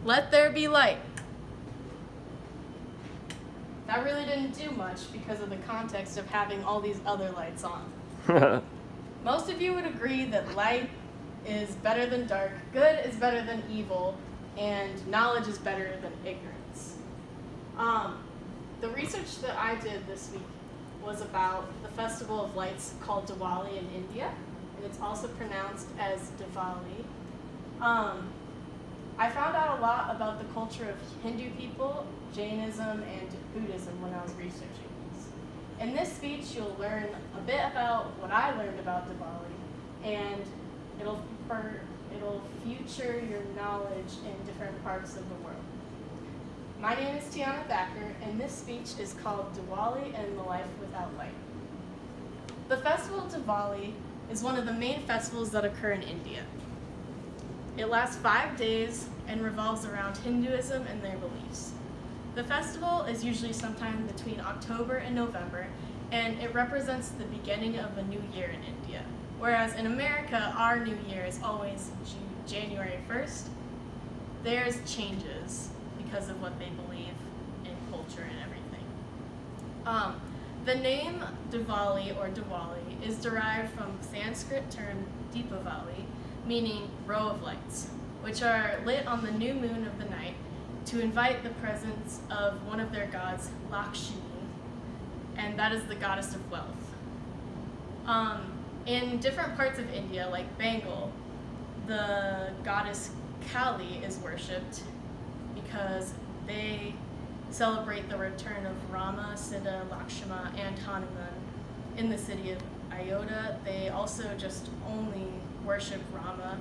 Let there be light. That really didn't do much because of the context of having all these other lights on. Most of you would agree that light is better than dark, good is better than evil, and knowledge is better than ignorance. The research that I did this week was about the festival of lights called Diwali in India, and it's also pronounced as Diwali. I found out a lot about the culture of Hindu people, Jainism, and Buddhism when I was researching this. In this speech, you'll learn a bit about what I learned about Diwali, and it'll future your knowledge in different parts of the world. My name is Tiana Thacker, and this speech is called Diwali and the Life Without Light. The festival of Diwali is one of the main festivals that occur in India. It lasts 5 days and revolves around Hinduism and their beliefs. The festival is usually sometime between October and November, and it represents the beginning of a new year in India. Whereas in America, our new year is always January 1st. There's changes because of what they believe in culture and everything. The name Diwali or Diwali is derived from Sanskrit term Deepavali, meaning row of lights, which are lit on the new moon of the night to invite the presence of one of their gods, Lakshmi, and that is the goddess of wealth. In different parts of India, like Bengal, the goddess Kali is worshipped because they celebrate the return of Rama, Sita, Lakshmana, and Hanuman in the city of Ayodhya. They also just only worship Rama,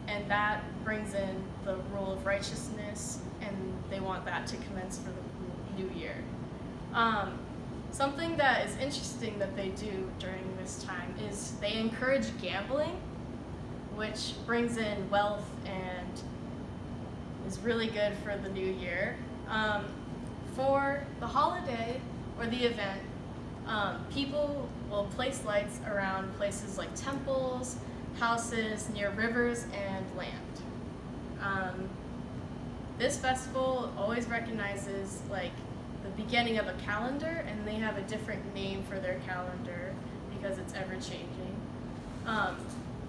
and that brings in the rule of righteousness, and they want that to commence for the new year. Something that is interesting that they do during this time is they encourage gambling, which brings in wealth and is really good for the new year. For the holiday or the event, people will place lights around places like temples, houses, near rivers, and land. This festival always recognizes like the beginning of a calendar, and they have a different name for their calendar because it's ever changing.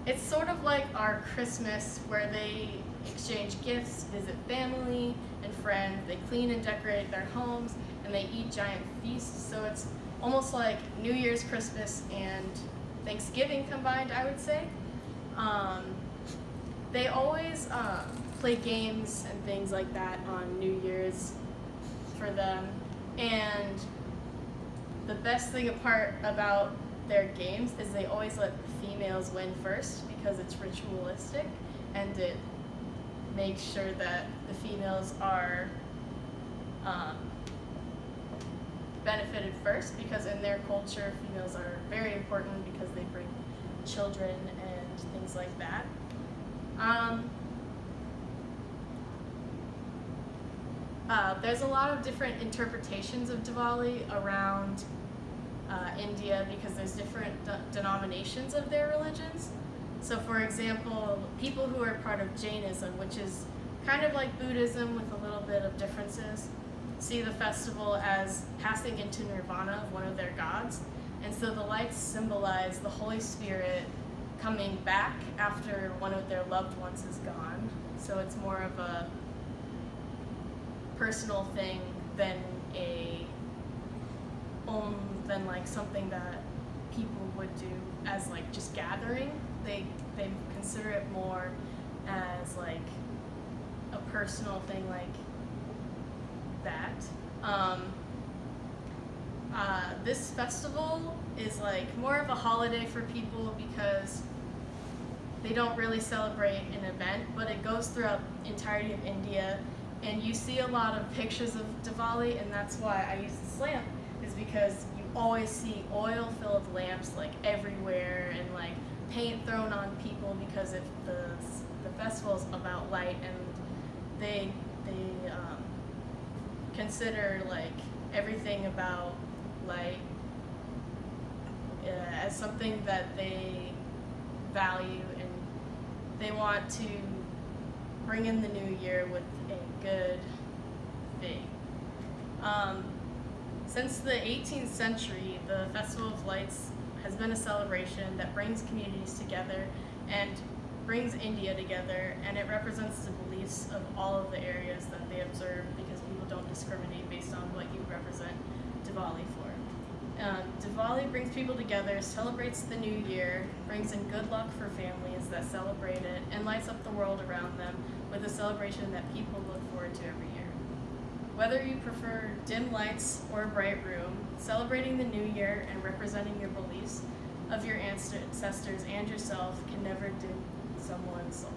It's sort of like our Christmas, where they exchange gifts, visit family and friends, they clean and decorate their homes, and they eat giant feasts. So it's almost like New Year's, Christmas, and Thanksgiving combined, I would say. They always play games and things like that on New Year's for them. And the best thing apart about their games is they always let the females win first because it's ritualistic, and it makes sure that the females are benefited first, because in their culture, females are very important because they bring children and things like that. There's a lot of different interpretations of Diwali around India because there's different denominations of their religions. So for example, people who are part of Jainism, which is kind of like Buddhism with a little bit of differences, see the festival as passing into nirvana of one of their gods. And so the lights symbolize the Holy Spirit coming back after one of their loved ones is gone. So it's more of a personal thing than than like something that people would do as like just gathering. They consider it more as like a personal thing like that. This festival is like more of a holiday for people because they don't really celebrate an event, but it goes throughout the entirety of India, and you see a lot of pictures of Diwali, and that's why I use this lamp, is because you always see oil-filled lamps like everywhere, and like paint thrown on people because the festival is about light, and they consider like everything about light as something that they value, and they want to bring in the new year with a good thing. Since the 18th century, the Festival of Lights has been a celebration that brings communities together and brings India together, and it represents the beliefs of all of the areas that they observe, because people don't discriminate based on what you represent Diwali for. Diwali brings people together, celebrates the new year, brings in good luck for families that celebrate it, and lights up the world around them with a celebration that people look forward to every year. Whether you prefer dim lights or a bright room, celebrating the new year and representing your beliefs of your ancestors and yourself can never dim someone's soul.